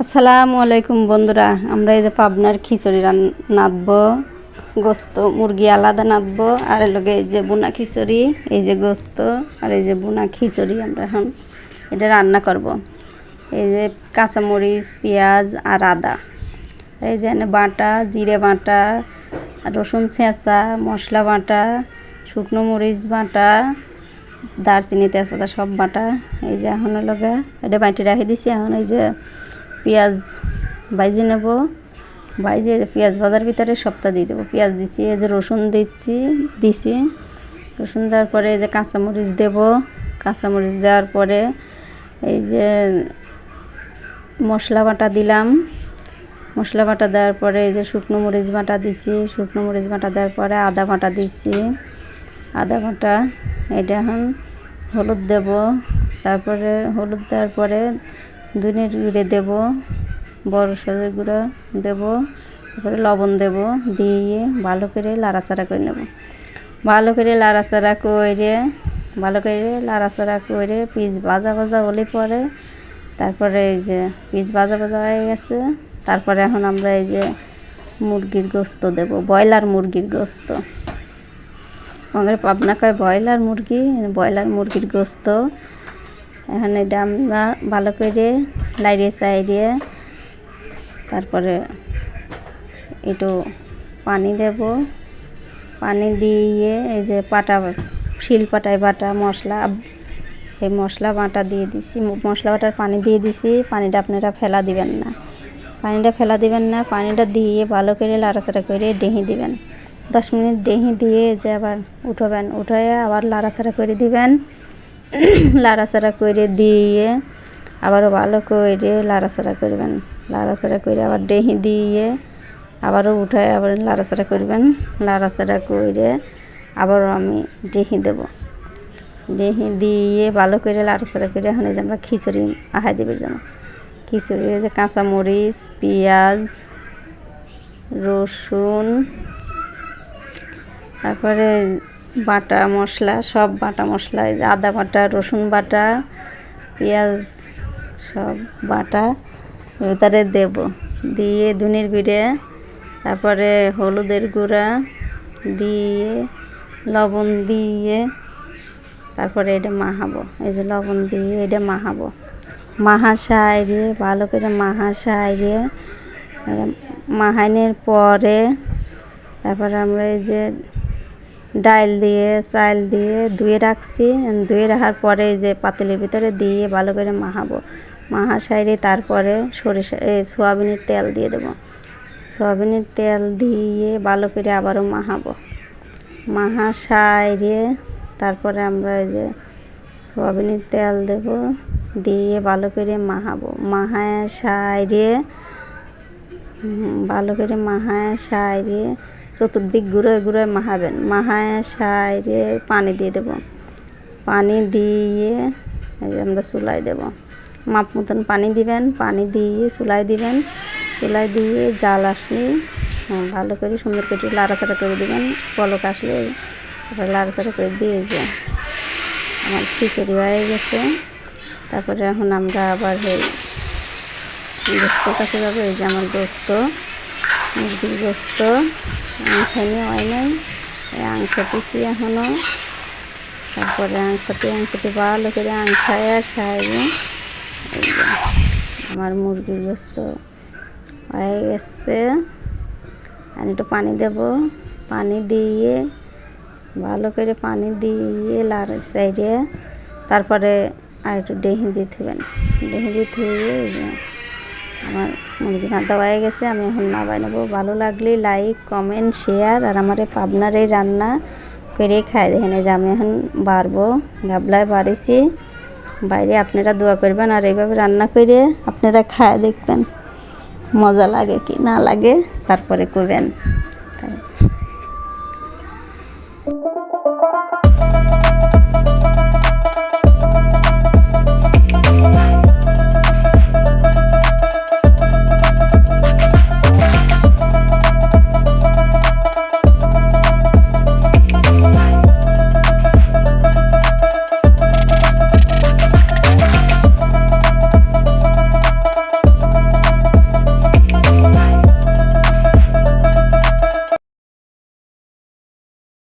আসসালামু আলাইকুম বন্ধুরা, আমরা এই যে পাবনার খিচুড়ি নাদবো। গোস্ত মুরগি আলাদা নাদবো, আর লগে এই যে বুনা খিচুড়ি, এই যে গোস্ত আর এই যে বুনা খিচুড়ি আমরা এখন এটা রান্না করব। এই যে কাঁচামরিচ, পেঁয়াজ আর আদা, এই যে বাটা, জিরে বাটা, রসুন ছেঁচা, মশলা বাটা, শুকনো মরিচ বাটা, দারচিনি, তেজপাতা সব বাটা। এই যে এখন লগে এটা বাটি রাখি দিছি। এখন এই যে পেঁয়াজ ভাজি নেব, ভাজি পেঁয়াজ ভাজার ভিতরে সবটা দিয়ে দেবো। পেঁয়াজ দিছি, এই যে রসুন দিছি। রসুন দেওয়ার পরে এই যে কাঁচামরিচ দেব। কাঁচামরিচ দেওয়ার পরে এই যে মশলা বাটা দিলাম। মশলা বাটা দেওয়ার পরে এই যে শুকনো মরিচ বাটা দিছি। শুকনো মরিচ বাটা দেওয়ার পরে আদা বাটা দিছি। আদা বাটা এটা এখন হলুদ দেব। তারপরে হলুদ দেওয়ার পরে ধনের গুঁড়ো দেব, বড় সজের গুঁড়ো দেব, তারপরে লবণ দেব, দিয়ে ভালো করে লাড়াচাড়া করে নেব। ভালো করে লাড়াচাড়া করে পিস ভাজা ভাজা হলে পরে তারপরে এই যে পিস ভাজা ভাজা হয়ে গেছে। তারপরে এখন আমরা এই যে মুরগির গোস্ত দেব, ব্রয়লার মুরগির গোস্ত। আমাদের পাবনা কয় ব্রয়লার মুরগির গোস্ত। এখন এটা আমরা ভালো করে লাইড়ে চাইড়ে তারপরে একটু পানি দেব। পানি দিয়ে এই যে শিলপাটায় বাটা মশলা, এই মশলা বাটা দিয়ে দিছি। মশলা বাটার পানি দিয়ে দিছি। পানিটা আপনারা ফেলা দিবেন না, পানিটা দিয়ে ভালো করে লাড়াচাড়া করে ডেহি দিবেন। 10 মিনিট ডেহি দিয়ে যে আবার উঠায় আবার লাড়াচাড়া করে দিবেন। লাড়াচাড়া করে দিয়ে আবারও ভালো করে লাড়াচাড়া করবেন। লাড়াচাড়া করে আবার ডেহি দিয়ে আবারও উঠায় আবার লাড়াচাড়া করবেন। লাড়াচাড়া করে আবারও আমি ডেহি দেব। ডেহি দিয়ে ভালো করে লাড়াচাড়া করে এখন এই যে আমরা খিচুড়ি আহাই দেবের জন্য খিচুড়ি যে কাঁচামরিচ, পেঁয়াজ, রসুন, তারপরে বাটা মশলা, সব বাটা মশলা, এই যে আদা বাটা, রসুন বাটা, পেঁয়াজ সব বাটা ভিতরে দেব। দিয়ে ধনের গুঁড়ো, তারপরে হলুদের গুঁড়া দিয়ে লবণ দিয়ে তারপরে এটা মাখাবো। এই যে লবণ দিয়ে এটা মাখাবো। ভালো করে মাখানোর পরে তারপরে আমরা এই যে চাল দিয়ে ধুয়ে রাখছি। ধুয়ে রাখার পরে এই যে পাতিলের ভিতরে দিয়ে ভালো করে মাখাবো। তারপরে সয়াবিনের তেল দিয়ে দেবো। সয়াবিনের তেল দিয়ে ভালো করে আবারও মাখাবো। তারপরে আমরা এই যে সয়াবিনের তেল দেব, দিয়ে ভালো করে মাখাবো। ভালো করে চতুর্দিক ঘুরে মাখাবেন। পানি দিয়ে দেব। পানি দিয়ে এই যে আমরা চুলায় দেব। মাপ মতন পানি দিবেন। পানি দিয়ে চুলায় দিবেন। চুলায় দিয়ে জাল আসলে ভালো করে সুন্দর করে লাড়াচাড়া করে দিবেন। পলক আসলে তারপরে লাড়াচাড়া করে দিয়ে যে আমার খিচুড়ি হয়ে গেছে। তারপরে এখন আমরা আবার গোস্তের কাছে যাবো। এই যে আমার গোস্ত, মুরগির গোস্ত আংসানি হয় নাই, আংসা পিছি এখনও। তারপরে আংসাটি ভালো করে সাইবে এই যে আমার মুরগির গোস্ত হয়ে গেছে। আর একটু পানি দেব। পানি দিয়ে ভালো করে লাড়া সাইডে তারপরে আর একটু ডেহি দিয়ে থুবেন। এই যে আমার মুরগি রান্না হয়ে গেছে। আমি এখন নামাই নেবো। ভালো লাগলে লাইক, কমেন্ট, শেয়ার আর আমার পাবনার এই রান্না করে খাই দেখেন। এই যে আমি এখন বাড়বো, গাবলায় বাড়িছি। বাইরে আপনারা দোয়া করবেন আর এইভাবে রান্না করে আপনারা খায় দেখবেন মজা লাগে কি না লাগে, তারপরে করবেন।